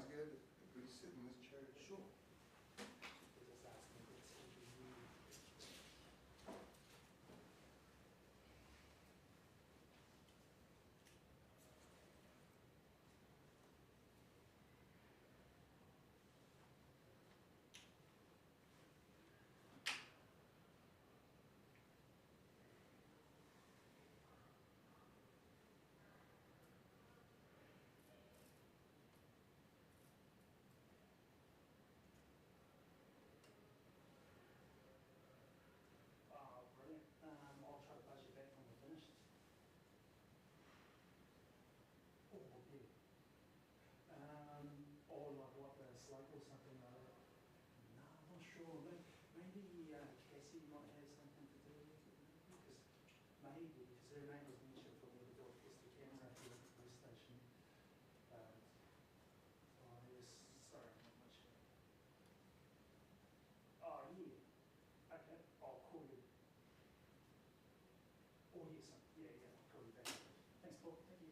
sounds good. If we sit in this chair. Sure. We're just asking if it's inconvenient. Brilliant. I'll try to buzz you back when we're finished. Oh, yeah. Or like what, the slate or something like that? No, I'm not sure. Maybe Cassie might have something to do with it. Because maybe, because her name was mentioned for me to go test the camera here at the police station. Oh, yes, sorry, I'm not much. Oh, yeah. Okay, I'll call you. Oh, yes, yeah, I'll call you back. Thanks, Paul. Thank you.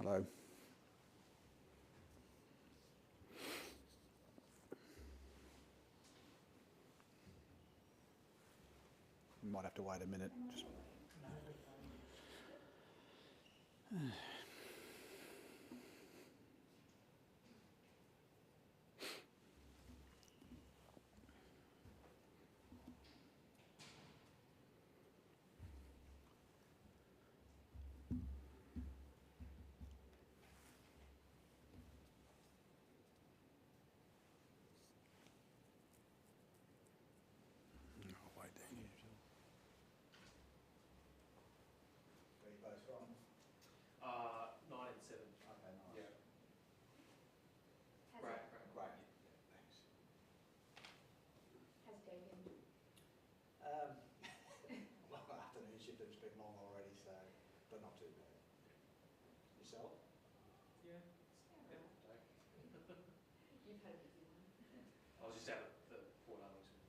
Hello. You might have to wait a minute. Just... I'll wait there. Where you both from? 9 and 7. Okay, nice. Yeah. Has Great, it, great. Great. Yeah, thanks. has day been? Well, afternoon shift has been long already, so, but not too bad. Yourself? Yeah. Yeah, Yeah. Day. you've had a busy one. I was just out at the Port Arlington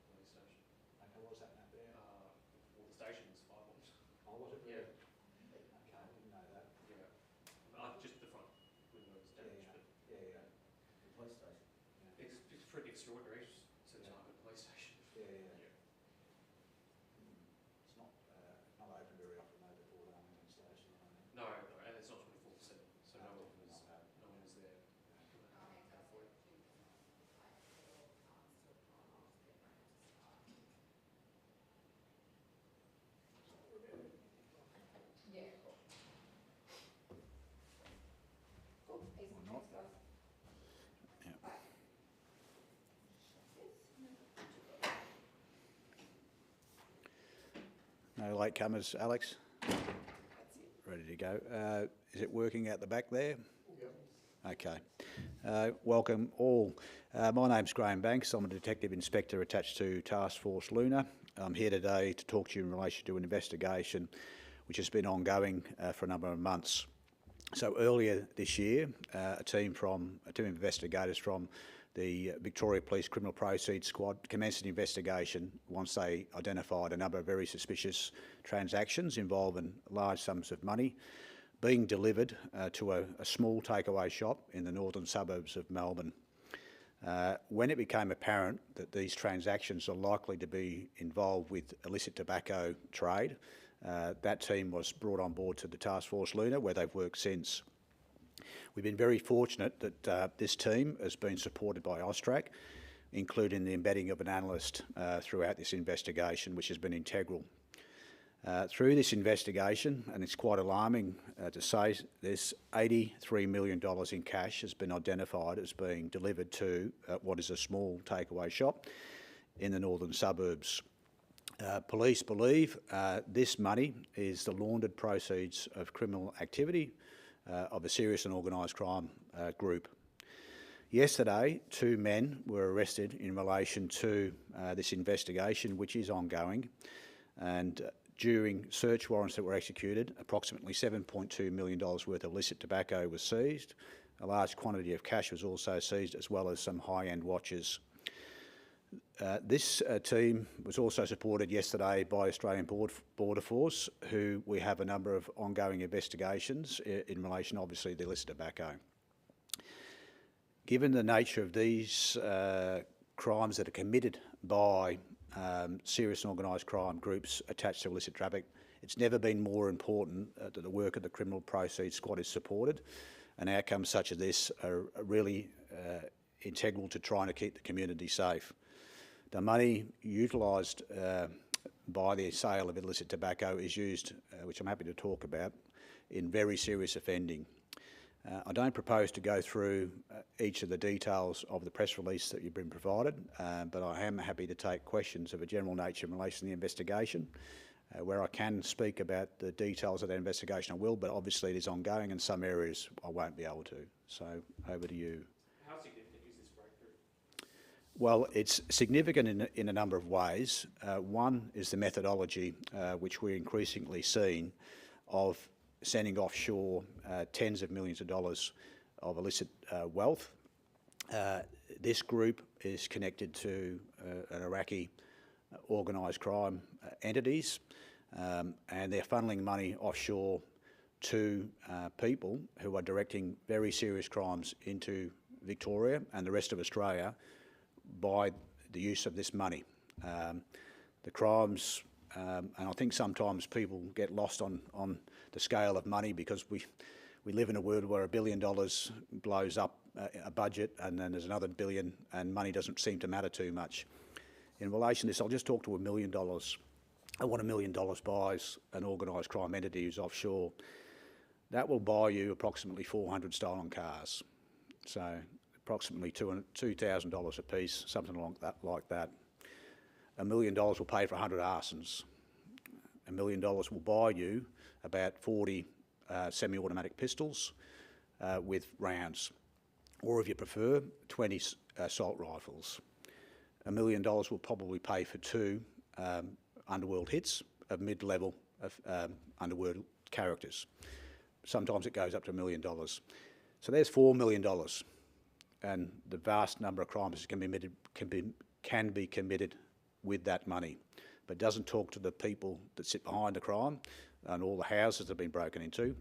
police station. Okay, what's happening up there? Well, the station was fire-bombed. Oh, was it Yeah. really? Okay, I didn't know that. Yeah. Just the front window was damaged, but Yeah. The police station. Yeah. it's pretty extraordinary to time at the police station. Yeah. Yeah. It's not open very often though, the Port Arlington station, I think. No, and it's not 24/7, so no one was there. No latecomers, Alex? That's it. Ready to go. Is it working out the back there? Okay. Welcome all. My name's Graham Banks. I'm a Detective Inspector attached to Task Force Luna. I'm here today to talk to you in relation to an investigation which has been ongoing for a number of months. So earlier this year, a team of investigators from the Victoria Police Criminal Proceeds Squad commenced an investigation once they identified a number of very suspicious transactions involving large sums of money being delivered to a small takeaway shop in the northern suburbs of Melbourne. When it became apparent that these transactions are likely to be involved with illicit tobacco trade, that team was brought on board to the Task Force Luna, where they've worked since. We've been very fortunate that this team has been supported by AUSTRAC, including the embedding of an analyst throughout this investigation, which has been integral. Through this investigation, and it's quite alarming to say, this $83 million in cash has been identified as being delivered to what is a small takeaway shop in the northern suburbs. Police believe this money is the laundered proceeds of criminal activity of a serious and organised crime group. Yesterday, 2 men were arrested in relation to this investigation, which is ongoing, and during search warrants that were executed, approximately $7.2 million worth of illicit tobacco was seized. A large quantity of cash was also seized, as well as some high-end watches. This team was also supported yesterday by Australian Border Force, who we have a number of ongoing investigations in relation, obviously, to illicit tobacco. Given the nature of these crimes that are committed by serious and organised crime groups attached to illicit traffic, it's never been more important that the work of the Criminal Proceeds Squad is supported, and outcomes such as this are really integral to trying to keep the community safe. The money utilised by the sale of illicit tobacco is used, which I'm happy to talk about, in very serious offending. I don't propose to go through each of the details of the press release that you've been provided, but I am happy to take questions of a general nature in relation to the investigation. Where I can speak about the details of that investigation, I will, but obviously it is ongoing, and some areas I won't be able to. So over to you. How significant is this breakthrough? Well, it's significant in a number of ways. One is the methodology, which we're increasingly seeing, of sending offshore tens of millions of dollars of illicit wealth. This group is connected to an Iraqi organised crime entities, and they're funneling money offshore to people who are directing very serious crimes into Victoria and the rest of Australia by the use of this money. The crimes, and I think sometimes people get lost on the scale of money, because we live in a world where $1 billion blows up a budget, and then there's another billion, and money doesn't seem to matter too much. In relation to this, I'll just talk to $1 million. What $1 million buys an organised crime entity who's offshore, that will buy you approximately 400 stolen cars. So approximately $2,000 a piece, something like that. $1 million will pay for 100 arsons. $1 million will buy you about 40 semi-automatic pistols with rounds, or if you prefer, 20 assault rifles. $1 million will probably pay for 2 underworld hits of mid-level underworld characters. Sometimes it goes up to $1 million. So there's $4 million, and the vast number of crimes can be committed with that money, but doesn't talk to the people that sit behind the crime, and all the houses that have been broken into,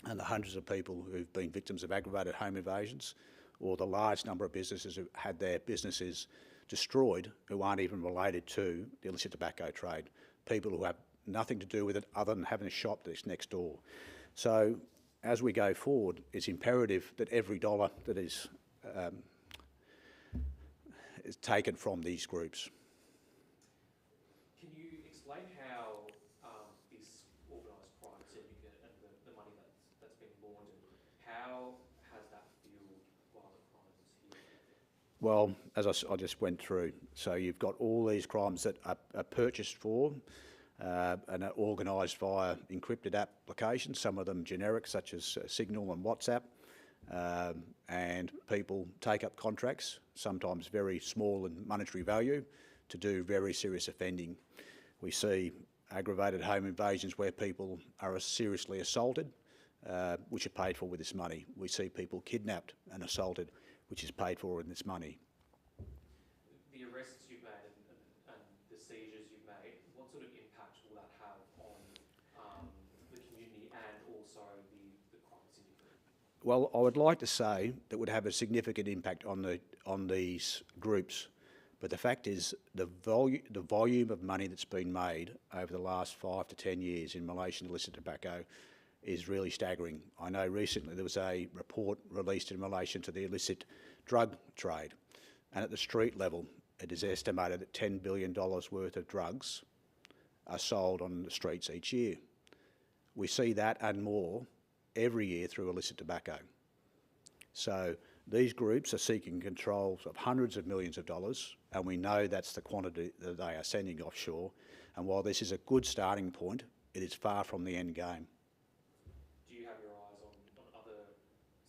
and the hundreds of people who've been victims of aggravated home invasions, or the large number of businesses who had their businesses destroyed who aren't even related to the illicit tobacco trade, people who have nothing to do with it other than having a shop that's next door. So as we go forward, it's imperative that every dollar that is taken from these groups. Can you explain how this organised crime syndicate and the money that's been laundered, how has that fueled violent crimes here? Well, as I just went through, so you've got all these crimes that are purchased for and are organised via encrypted applications, some of them generic, such as Signal and WhatsApp. And people take up contracts, sometimes very small in monetary value, to do very serious offending. We see aggravated home invasions where people are seriously assaulted, which are paid for with this money. We see people kidnapped and assaulted, which is paid for in this money. The arrests you've made and the seizures you've made, what sort of impact will that have on the community and also the crime syndicate? Well, I would like to say that would have a significant impact on these groups, but the fact is the volume of money that's been made over the last 5 to 10 years in relation to illicit tobacco is really staggering. I know recently there was a report released in relation to the illicit drug trade, and at the street level it is estimated that $10 billion worth of drugs are sold on the streets each year. We see that and more every year through illicit tobacco. So these groups are seeking control of hundreds of millions of dollars, and we know that's the quantity that they are sending offshore. And while this is a good starting point, it is far from the end game. Do you have your eyes on other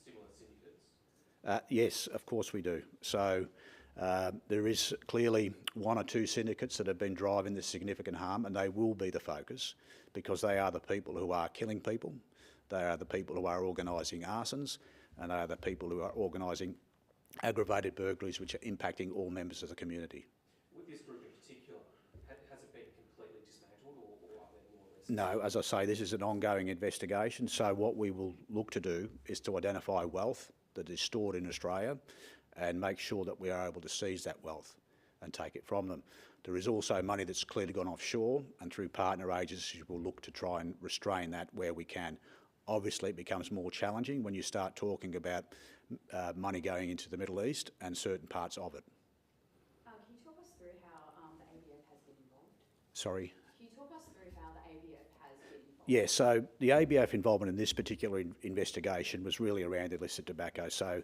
similar syndicates? Yes, of course we do. So there is clearly 1 or 2 syndicates that have been driving this significant harm, and they will be the focus because they are the people who are killing people. They are the people who are organising arsons, and they are the people who are organising aggravated burglaries, which are impacting all members of the community. With this group in particular, has it been completely dismantled, or are there more arrests? No, as I say, this is an ongoing investigation. So what we will look to do is to identify wealth that is stored in Australia and make sure that we are able to seize that wealth and take it from them. There is also money that's clearly gone offshore, and through partner agencies we'll look to try and restrain that where we can. Obviously, it becomes more challenging when you start talking about money going into the Middle East and certain parts of it. Can you talk us through how the ABF has been involved? Sorry? Can you talk us through how the ABF has been involved? Yeah, so the ABF involvement in this particular investigation was really around illicit tobacco. So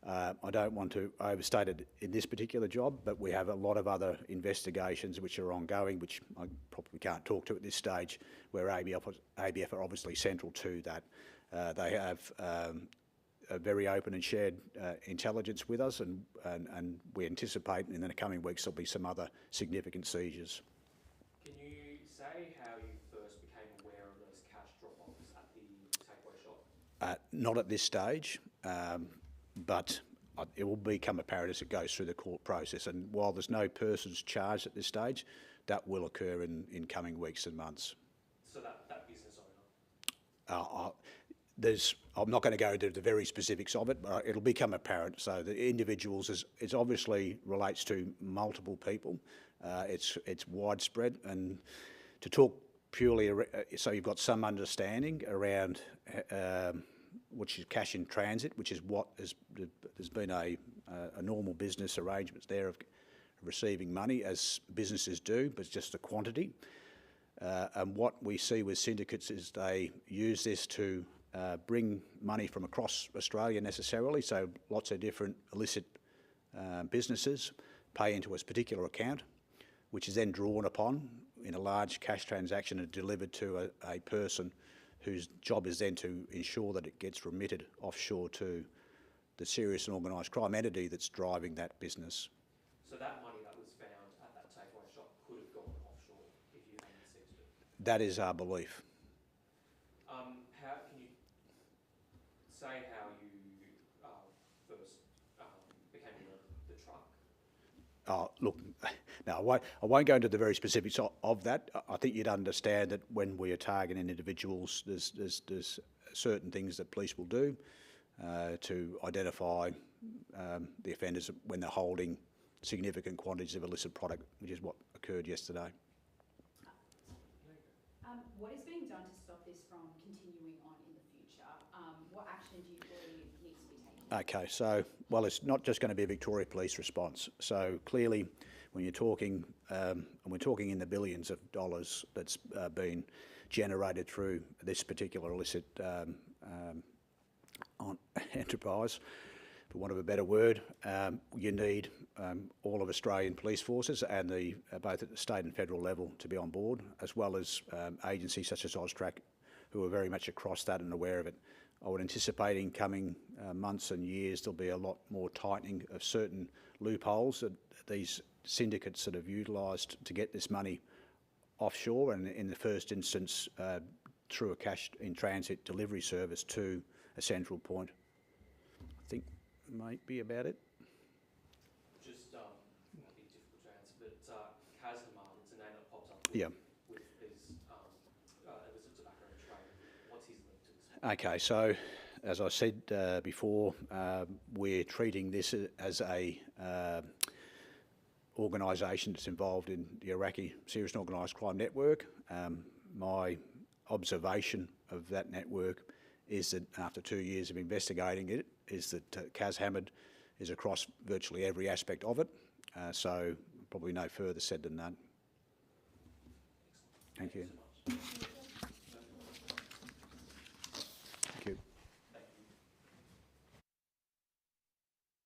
I don't want to overstate it in this particular job, but we have a lot of other investigations which are ongoing, which I probably can't talk to at this stage, where ABF are obviously central to that. They have a very open and shared intelligence with us, and we anticipate in the coming weeks there'll be some other significant seizures. Can you say how you first became aware of those cash drop-offs at the takeaway shop? Not at this stage, but it will become apparent as it goes through the court process. And while there's no persons charged at this stage, that will occur in coming weeks and months. So that business owner? I'm not going to go into the very specifics of it, but it'll become apparent. So the individuals, it obviously relates to multiple people. It's widespread, and to talk purely, so you've got some understanding around which is cash in transit, which is what there's been a normal business arrangements there of receiving money, as businesses do, but it's just the quantity. And what we see with syndicates is they use this to bring money from across Australia necessarily, so lots of different illicit businesses pay into a particular account, which is then drawn upon in a large cash transaction and delivered to a person whose job is then to ensure that it gets remitted offshore to the serious and organised crime entity that's driving that business. So that money that was found at that takeaway shop could have gone offshore if you hadn't seized it? That is our belief. How can you say how you first became aware of the truck? Look, no, I won't go into the very specifics of that. I think you'd understand that when we are targeting individuals, there's certain things that police will do to identify the offenders when they're holding significant quantities of illicit product, which is what occurred yesterday. What is being done to stop this from continuing on in the future? What action do you believe needs to be taken? Okay, so, well, it's not just going to be a Victoria Police response. So clearly, when you're talking, and we're talking in the billions of dollars that's been generated through this particular illicit enterprise, for want of a better word, you need all of Australian police forces and both at the state and federal level to be on board, as well as agencies such as AUSTRAC, who are very much across that and aware of it. I would anticipate in coming months and years there'll be a lot more tightening of certain loopholes that these syndicates that have utilised to get this money offshore, and in the first instance through a cash in transit delivery service to a central point. I think might be about it. Just might be difficult to answer, but Kazhamad, it's a name that pops up Yeah. with his illicit tobacco trade. What's his link to this? Okay, so as I said before, we're treating this as a organisation that's involved in the Iraqi serious and organised crime network. My observation of that network is that after 2 years of investigating it, is that Kazhamad is across virtually every aspect of it. So probably no further said than that. Thank you. So much.